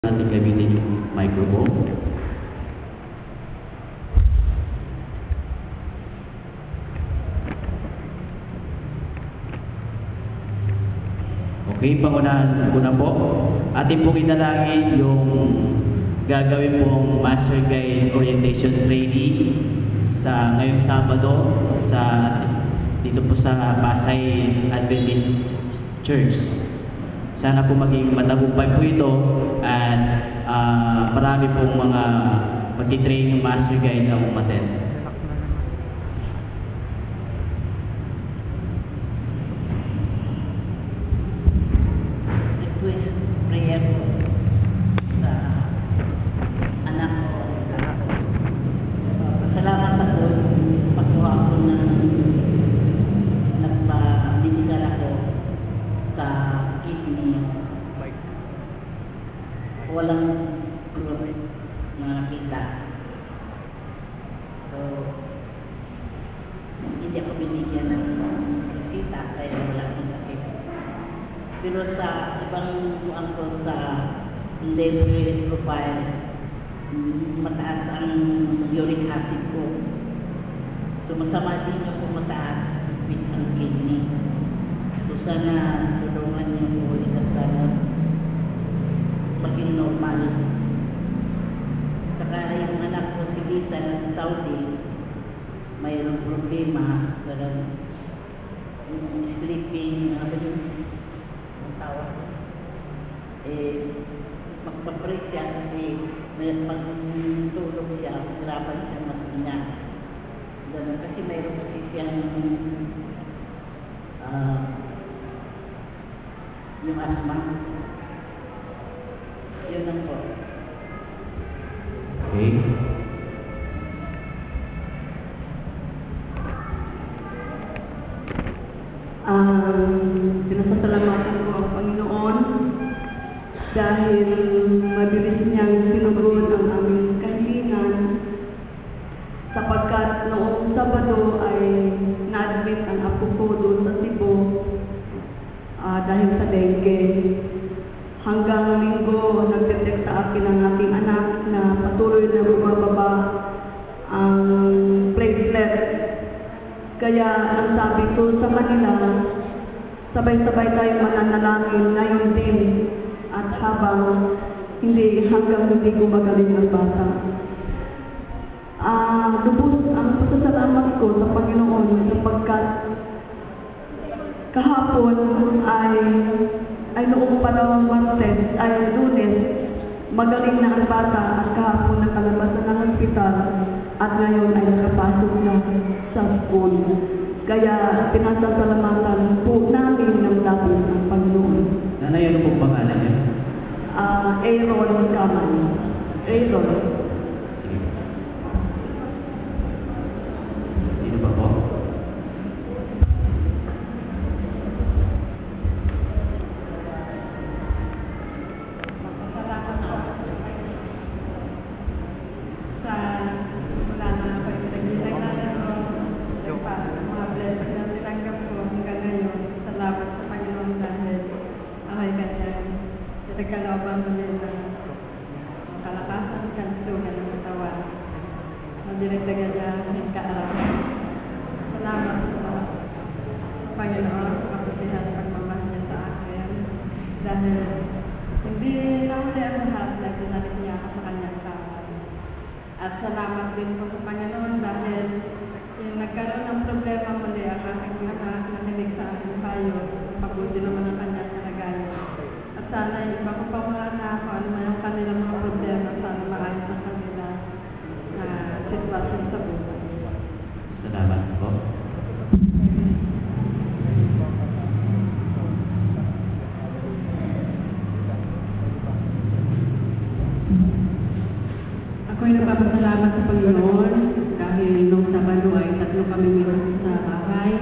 natin gamitin yung microphone. Okay, pangunahan ko na po. Atin pong inalangin yung gagawin pong Master Guide Orientation Training sa ngayong Sabado dito po sa Pasay Adventist Church. Sana po maging matagumpay po ito at marami pong mga magti-train yung Master Guide na umaten. Prayer ko sa anak ko. Pasalamat ako pagkuha ko ng nagpabinigal ako sa kidney. Walang group na nakita. So, hindi ako binigyan ng resita kaya wala akong sakit. Pero sa ibang buwan ko sa level profile, mataas ang uric acid ko. So masama din ako mataas with ang kidney. So sana tulungan niyo po sana maging normal. Saka yung anak ko si Lisa na sa Saudi, mayroong problema, sleeping, tawag. Magpapray siya kasi may pagtulog siya, hirapan siya maghinga. Ganun kasi mayroon kasi siyang yung asthma. Yun lang po. Okay. Pinasasalamatan ko ang Panginoon dahil mabilis niyang sinugon ang aming kahilingan sapagkat noong Sabado ay na-admit ang apo ko doon sa Cebu dahil sa dengue. Hanggang Linggo, nag-detect sa akin ang aking anak na patuloy na bumababa ang platelets. Kaya ang sabi ko sa kanila, sabay-sabay tayong mananalangin ngayon din at hanggang hindi gumagaling ang bata. Lubos ang pasasalamat ko sa Panginoon sapagkat kahapon ay noong panahon Martes ay Lunes, magaling na ang bata at kahapon nakalabas na ng ospital at ngayon ay nakapasok na sa school. Kaya pinasasalamatan po namin ng labis ang Panginoon. Nanay, ano pong pangalan niya? Aaron Kaman. Aaron. Sige. Sino ba po? Salamat po sa wala na ako yung nagdilagay ko mga blessing na tinanggap ko hanggang ngayon. Salamat sa Panginoon dahil ako'y kanyang pinagkalooban mo din ng kalakasan, kalusugan ng katawan na dinagdagan niya ng kaarawan. Salamat sa Panginoon sa kaputihan at pagmamahal niya sa akin dahil hindi nahuli ang lahat na dinalik niya ako sa kanyang kawan. At salamat din po sa Panginoon dahil yung nagkaroon ng problema muli ang aking anak nakinig sa aking payo, pabuti naman ang kanyang kalagayan. At sana yung iba ko pa mga anak, ano man yung kanilang mga problema, sana maayos ang kanila sitwasyon sa buhay. Salamat po. Ako'y nagpapasalamat sa Panginoon dahil nung Sabado ay 3 kami mismo sa bahay.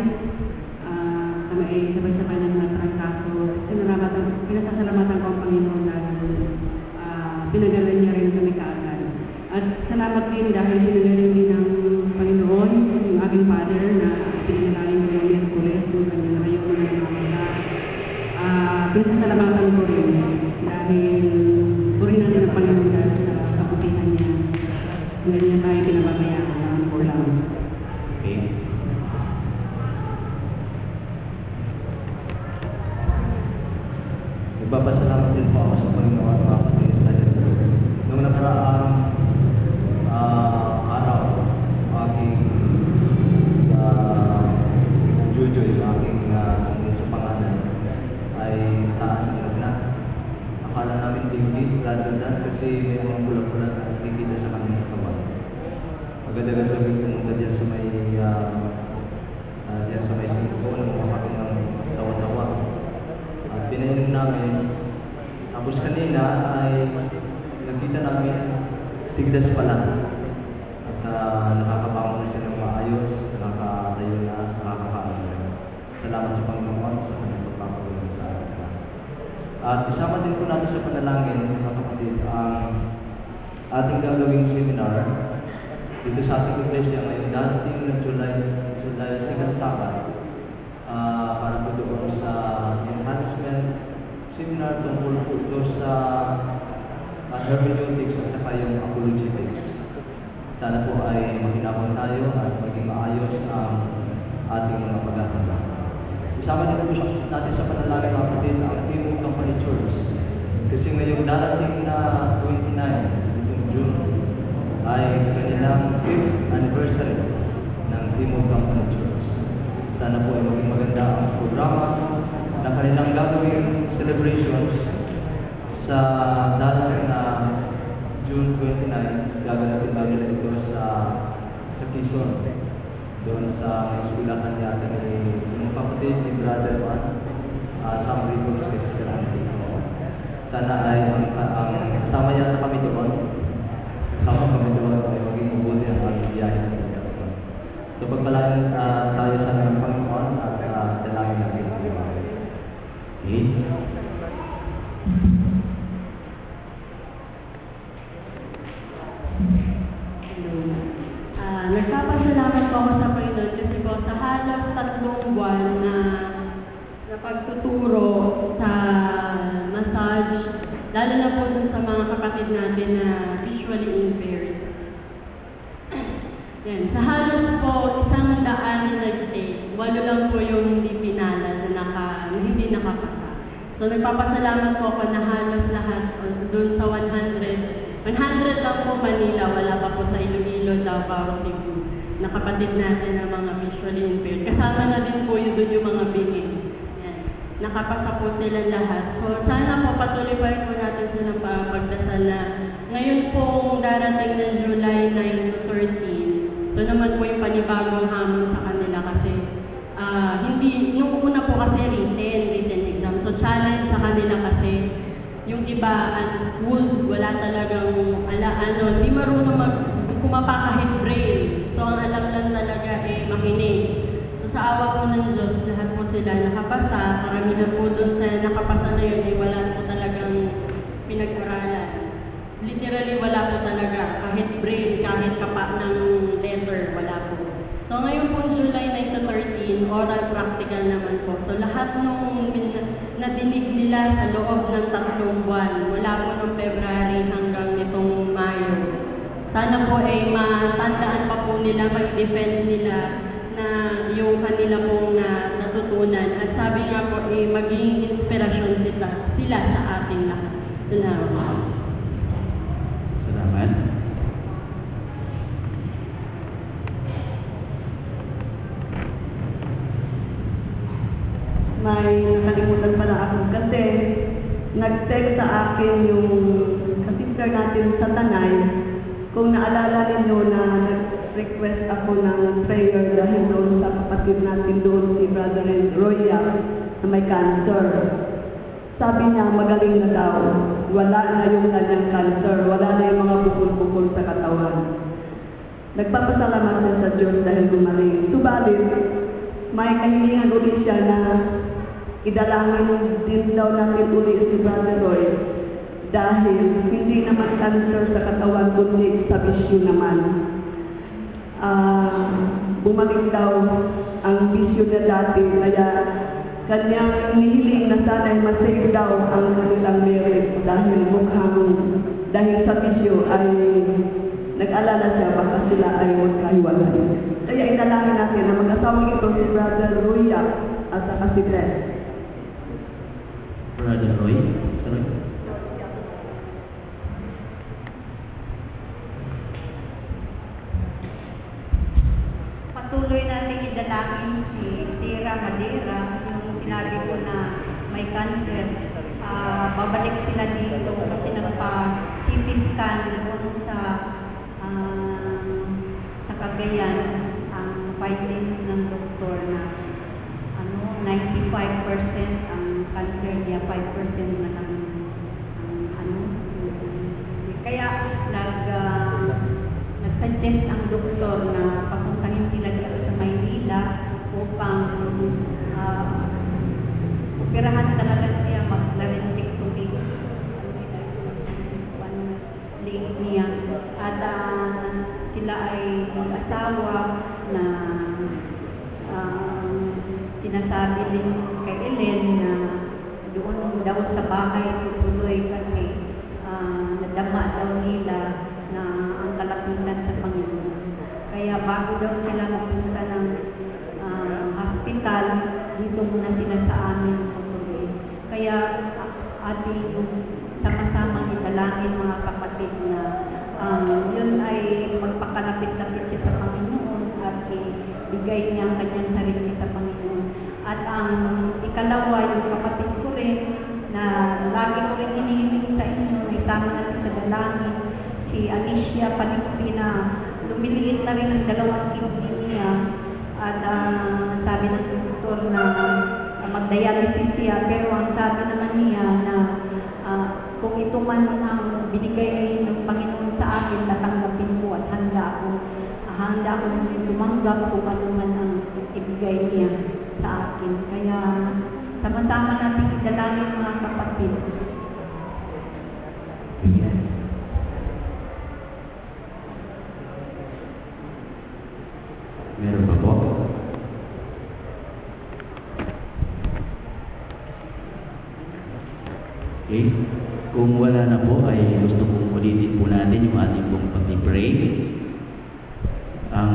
Kami ay sabay-sabay na natrangkaso. Pinasasalamatan ko ang Panginoon dahil pinagalan niya rin kami kaagad. At salamat din dahil pinagalan din ng Panginoon yung aking father na pinagalan ko yung Miyerkules, yung kanya na kayo ng mga pinasasalamatan ko rin dahil puri na kasi may mga pula-pula na nakikita sa kanyang katawan. Agad-agad kami pumunta diyan sa may singko ng mga kanyang tawa-tawa. At pinainom namin. Tapos kanina ay nakita namin tigdas pala. At nakakabangon na siya ng maayos, nakakatayo na, nakakakaano na. Salamat sa Panginoon sa kanyang pagpapalulong sa atin. At isama din po natin sa panalangin, mga kapatid, ang ating gagawing seminar dito sa ating iglesia ngayong dating ng July 2nd Sabbath para po doon sa enhancement seminar tungkol po ito sa hermeneutics at saka yung apologetics. Sana po ay makinabang tayo at maging maayos ang ating mga paghahanda. Isama din po natin sa panalangin, mga kapatid, ang Timog Company Church. Kasi ngayong darating na 29 itong June ay kanilang 5th anniversary ng Timog Company Church. Sana po ay maging maganda ang programa na kanilang gagawing celebrations sa darating na June 29. Gaganapin ba nila ito sa Quezon, doon sa eskwelahan yata ni yung kapatid ni Brother Juan, Sam Ricos Escalante. Sana ay ang kasama yata kami doon, ay maging mabuti ang ating biyahe ng pagkakataon. So pagpalain tayo sa ng Panginoon at dalangin natin sa Diyos. Okay? Nagpapasalamat po ako sa Panginoon kasi po sa halos 3 buwan na pagtuturo sa massage, lalo na po dun sa mga kapatid natin na visually impaired. Yan, sa halos po 100 na nag-take, 8 lang po yung hindi pinala na hindi nakapasa. So nagpapasalamat po ako na halos lahat dun sa 100 lang po Manila, wala pa po sa Iloilo, Davao, Cebu, na kapatid natin na mga visually impaired. Kasama na din po yun doon yung mga bingin. Yan. Nakapasa po sila lahat. So sana po patuloy pa rin po natin silang pagdasal na ngayon pong darating ng July 9 to 13, ito naman po yung panibagong hamon sa kanila kasi nung una po kasi written exam. So challenge sa kanila kasi yung iba school, wala talagang hindi marunong kumapa kahit braille. So ang alam lang talaga makinig. So sa awa po ng Diyos, lahat po sila nakapasa. Karamihan po dun sa nakapasa na yun, wala po talagang pinag-aralan. Literally wala po talaga. Kahit braille, kahit kapa ng letter, wala po. So ngayon po July 9 to 13, oral practical naman po. So lahat nung nadinig nila sa loob ng 3 buwan, mula po noong February hanggang nitong Mayo. Sana po ay matandaan pa po nila, mag-defend nila na yung kanila pong natutunan. At sabi nga po, maging inspirasyon sila sa ating lahat. Salamat. Salamat. May nakalimutan pala ako kasi nag-text sa akin yung kasister natin sa Tanay. Kung naalala ninyo na nag-request ako ng prayer dahil doon sa kapatid natin doon si Brother Roya na may cancer. Sabi niya magaling na daw. Wala na yung kanyang cancer. Wala na yung mga bukol-bukol sa katawan. Nagpapasalamat siya sa Diyos dahil gumaling. Subalit, may kahilingan ulit siya na idalangin din daw natin uli si Brother Roy dahil hindi naman cancer sa katawan kundi sa bisyo naman. Bumalik daw ang bisyo na dati kaya kanyang nihiling na sana'y masave daw ang kanilang marriage dahil sa bisyo ay nag-alala siya baka sila ay magkahiwalay. Kaya inalangin natin na mag-asawang ito si Brother Roya at saka si Grace. Brother Roy. Patuloy natin idalangin si Sira Madera, yung sinabi ko na may cancer. Babalik sila dito kasi nagpa-CT Kaya nag-suggest ang doktor na papuntahin sila dito sa Maynila upang operahan talaga siya, mag-laryngectomy leg niya. At sila ay mag-asawa na sinasabi din kay Ellen na doon daw sa bahay tutuloy kasi nadama daw nila na ang kalapitan sa Panginoon. Kaya bago daw sila mapunta ng hospital, dito muna sila sa amin tutuloy. Kaya ating sama-samang italangin mga kapatid na yun ay magpakalapit-lapit siya sa Panginoon at ibigay niya ang kanyang sarili sa Panginoon. At ang ikalawa, yung kapatid ko rin na lagi ko rin hinihiling sa inyo na isama natin sa dalangin, si Alicia Palikpi na lumiliit na rin ang 2 kidney niya at sabi ng doktor na mag-dialysis siya, pero ang sabi naman niya na kung ito man ang binigay ng Panginoon sa akin, tatanggapin ko at handa ako tumanggap kung ano man ang ibigay niya sa akin. Kaya sama-sama natin idalangin mga kapatid. Meron pa po? Okay. Kung wala na po, ay gusto kong ulitin po natin yung ating pong pag-pray. Ang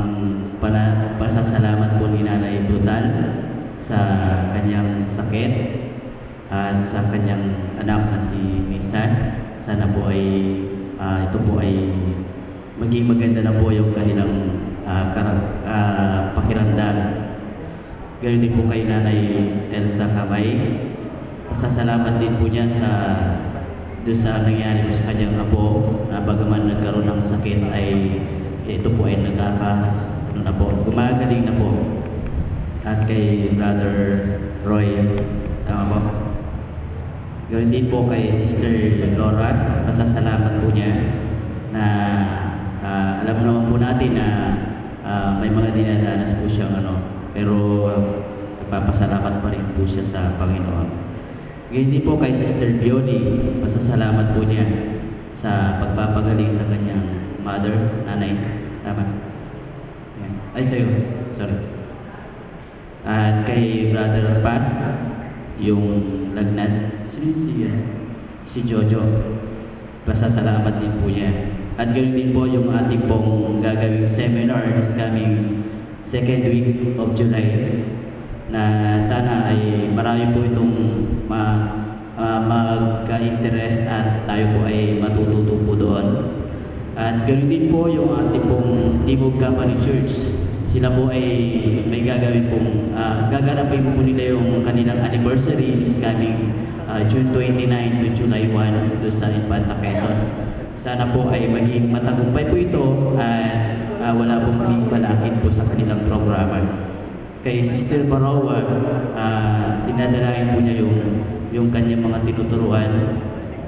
pasasalamat po ni Nanay Brutal sa kanyang sakit at sa kanyang anak na si Misan. Sana po ay ito po ay maging maganda na po yung kanilang pakiramdam. Ganoon din po kay Nanay Elsa Kamay. Pasasalamat din po niya doon sa nangyari po sa kanyang apo na bagaman nagkaroon ng sakit ay ito po ay gumagaling na po. At kay Brother Roy, tama po? Ganoon din po kay Sister Laura, pasasalamat po niya na alam naman po natin na may mga dinadanas po siyang pero nagpapasalamat pa rin po siya sa Panginoon. Ngayon din po kay Sister Bioni, pasasalamat po niya sa pagpapagaling sa kanyang mother, nanay. Tama? Yan. Ay, sa'yo. Sorry. At kay Brother Paz, yung lagnat. Si Jojo. Pasasalamat din po niya. At ganoon din po yung ating pong gagawing seminar this coming 2nd week of July na sana ay marami po itong magka-interest at tayo po ay matututo po doon. At ganoon din po yung ating pong Timog Company Church. Sila po ay may gagawin pong gaganapin po nila yung kanilang anniversary this coming June 29 to July 1 doon sa Infanta, Quezon. Sana po ay maging matagumpay po ito at wala pong maging balakid po sa kanilang programa. Kay Sister Barawa, dinadalain po niya yung kanyang mga tinuturuan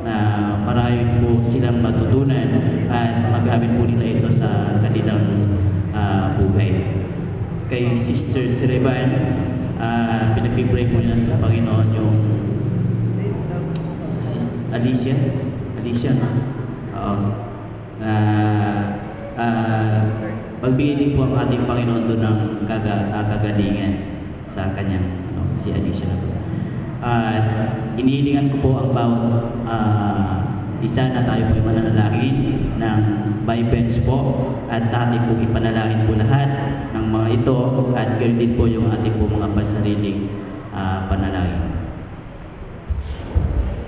na marami po silang matutunan at magamit po nila ito sa kanilang buhay. Kay Sister Sireban, pinagpipray po nila sa Panginoon yung Alicia, magbigay din po ang ating Panginoon doon ng kagalingan sa kanyang si Alicia na to. Inihilingan ko po ang bawat isa na tayo po mananalangin ng by bench po at ating po ipanalangin po lahat ng mga ito at ganoon din po yung ating po mga pansariling